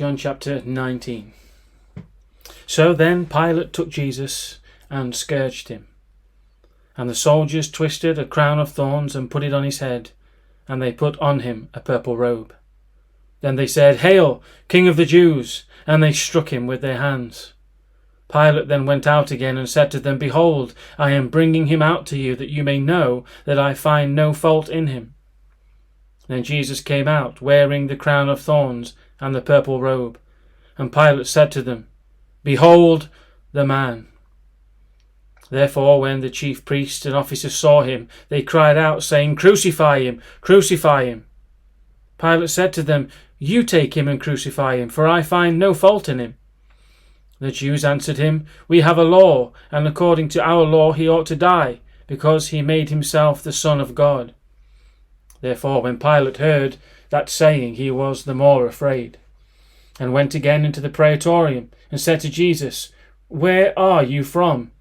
John chapter 19. So then Pilate took Jesus and scourged him. And the soldiers twisted a crown of thorns and put it on his head, and they put on him a purple robe. Then they said, "Hail, King of the Jews!" and they struck him with their hands. Pilate then went out again and said to them, "Behold, I am bringing him out to you, that you may know that I find no fault in him." Then Jesus came out, wearing the crown of thorns and the purple robe. And Pilate said to them, "Behold the man." Therefore, when the chief priests and officers saw him, they cried out, saying, "Crucify him! Crucify him!" Pilate said to them, "You take him and crucify him, for I find no fault in him." The Jews answered him, "We have a law, and according to our law he ought to die, because he made himself the Son of God." Therefore, when Pilate heard that saying, he was the more afraid, and went again into the praetorium, and said to Jesus, "Where are you from?"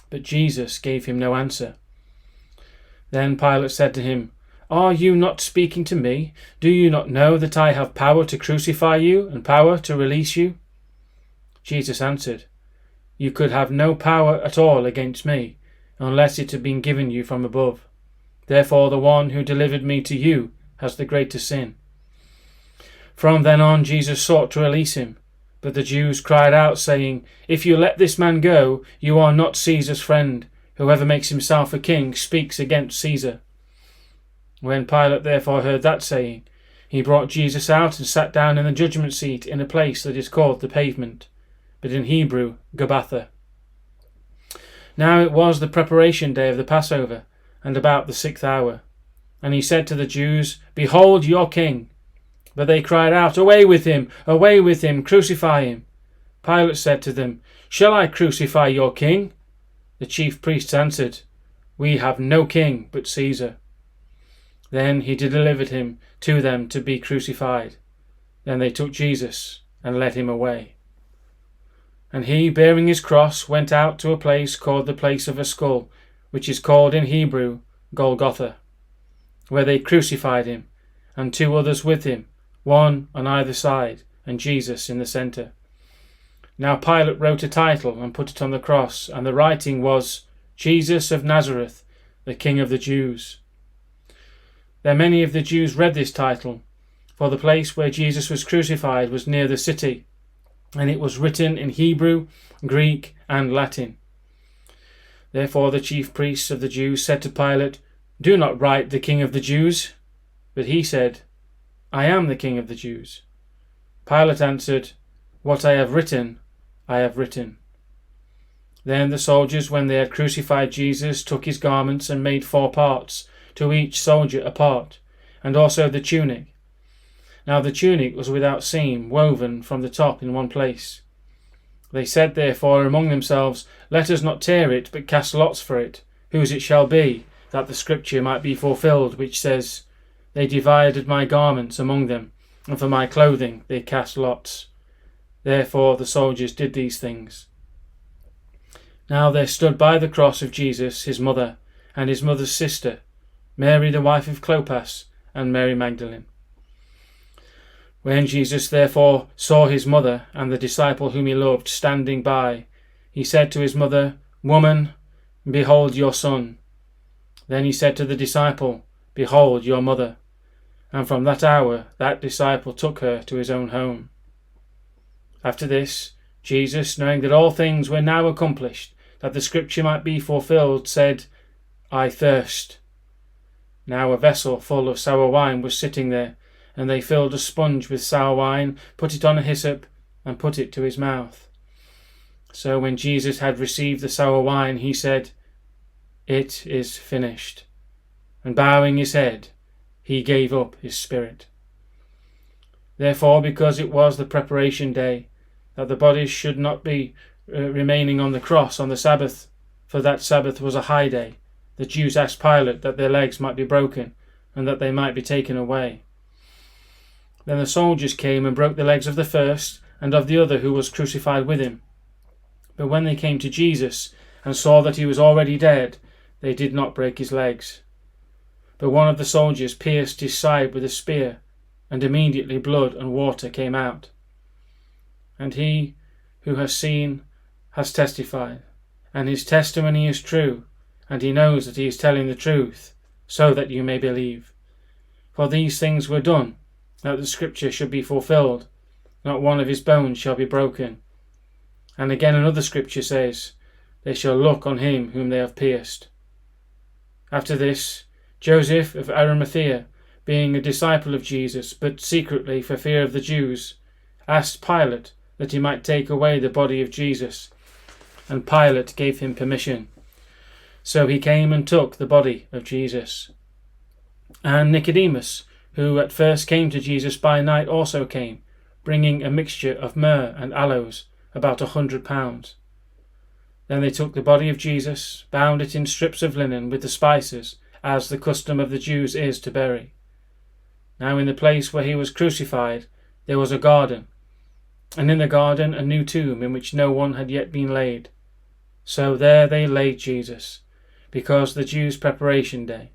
But Jesus gave him no answer. Then Pilate said to him, "Are you not speaking to me? Do you not know that I have power to crucify you and power to release you?" Jesus answered, "You could have no power at all against me, unless it had been given you from above. Therefore the one who delivered me to you has the greater sin." From then on Jesus sought to release him, but the Jews cried out, saying, "If you let this man go, you are not Caesar's friend. Whoever makes himself a king speaks against Caesar." When Pilate therefore heard that saying, he brought Jesus out and sat down in the judgment seat in a place that is called the Pavement, but in Hebrew, Gabbatha. Now it was the preparation day of the Passover, and about the 6th hour. And he said to the Jews, "Behold your king." But they cried out, "Away with him! Away with him! Crucify him!" Pilate said to them, "Shall I crucify your king?" The chief priests answered, "We have no king but Caesar." Then he delivered him to them to be crucified. Then they took Jesus and led him away. And he, bearing his cross, went out to a place called the place of a skull, which is called in Hebrew Golgotha, where they crucified him, and 2 others with him, one on either side, and Jesus in the centre. Now Pilate wrote a title and put it on the cross, and the writing was, "Jesus of Nazareth, the King of the Jews." Then many of the Jews read this title, for the place where Jesus was crucified was near the city, and it was written in Hebrew, Greek, and Latin. Therefore the chief priests of the Jews said to Pilate, "Do not write the King of the Jews." But he said, "I am the King of the Jews." Pilate answered, "What I have written, I have written." Then the soldiers, when they had crucified Jesus, took his garments and made 4 parts, to each soldier a part, and also the tunic. Now the tunic was without seam, woven from the top in one place. They said therefore among themselves, "Let us not tear it, but cast lots for it, whose it shall be, that the scripture might be fulfilled, which says, They divided my garments among them, and for my clothing they cast lots." Therefore the soldiers did these things. Now there stood by the cross of Jesus his mother, and his mother's sister, Mary the wife of Clopas, and Mary Magdalene. When Jesus therefore saw his mother and the disciple whom he loved standing by, he said to his mother, "Woman, behold your son." Then he said to the disciple, "Behold your mother." And from that hour that disciple took her to his own home. After this, Jesus, knowing that all things were now accomplished, that the scripture might be fulfilled, said, "I thirst." Now a vessel full of sour wine was sitting there, and they filled a sponge with sour wine, put it on a hyssop, and put it to his mouth. So when Jesus had received the sour wine, he said, "It is finished." And bowing his head, he gave up his spirit. Therefore, because it was the preparation day, that the bodies should not be remaining on the cross on the Sabbath, for that Sabbath was a high day, the Jews asked Pilate that their legs might be broken, and that they might be taken away. Then the soldiers came and broke the legs of the first, and of the other who was crucified with him. But when they came to Jesus, and saw that he was already dead, they did not break his legs. But one of the soldiers pierced his side with a spear, and immediately blood and water came out. And he who has seen has testified, and his testimony is true, and he knows that he is telling the truth, so that you may believe. For these things were done, that the scripture should be fulfilled, not one of his bones shall be broken. And again another scripture says, they shall look on him whom they have pierced. After this, Joseph of Arimathea, being a disciple of Jesus, but secretly for fear of the Jews, asked Pilate that he might take away the body of Jesus, and Pilate gave him permission. So he came and took the body of Jesus. And Nicodemus, who at first came to Jesus by night, also came, bringing a mixture of myrrh and aloes, about 100 pounds. Then they took the body of Jesus, bound it in strips of linen with the spices, as the custom of the Jews is to bury. Now in the place where he was crucified there was a garden, and in the garden a new tomb in which no one had yet been laid. So there they laid Jesus, because the Jews' preparation day,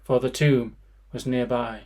for the tomb was nearby.